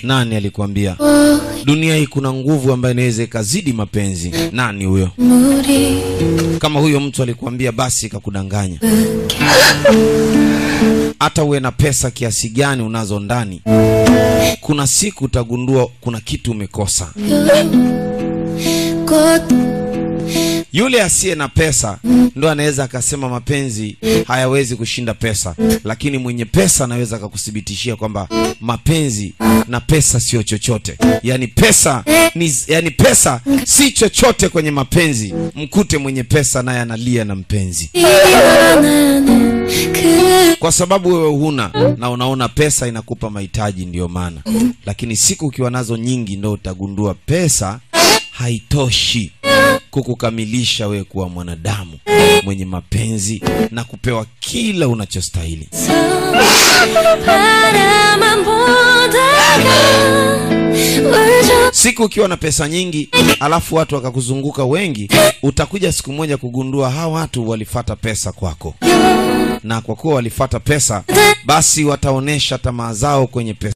Nani alikwambia? Dunia hii kuna nguvu ambayo inaweza ikazidi mapenzi. Nani huyo? Kama huyo mtu alikwambia basi kakudanganya. Hata uwe na pesa kiasi gani unazo ndani, kuna siku utagundua kuna kitu umekosa. Yule asiye na pesa ndo anaweza akasema mapenzi hayawezi kushinda pesa, lakini mwenye pesa anaweza akakuthibitishia kwamba mapenzi na pesa sio chochote. Yani pesa si chochote kwenye mapenzi. Mkute mwenye pesa naye analia na mpenzi, kwa sababu wewe huna na unaona pesa inakupa mahitaji ndio maana. Lakini siku ukiwa nazo nyingi ndo utagundua pesa haitoshi kukukamilisha wewe kuwa mwanadamu mwenye mapenzi na kupewa kila unachostahili. Siku ukiwa na pesa nyingi alafu watu wakakuzunguka wengi, utakuja siku moja kugundua hawa watu walifata pesa kwako, na kwa kuwa walifata pesa basi wataonesha tamaa zao kwenye pesa.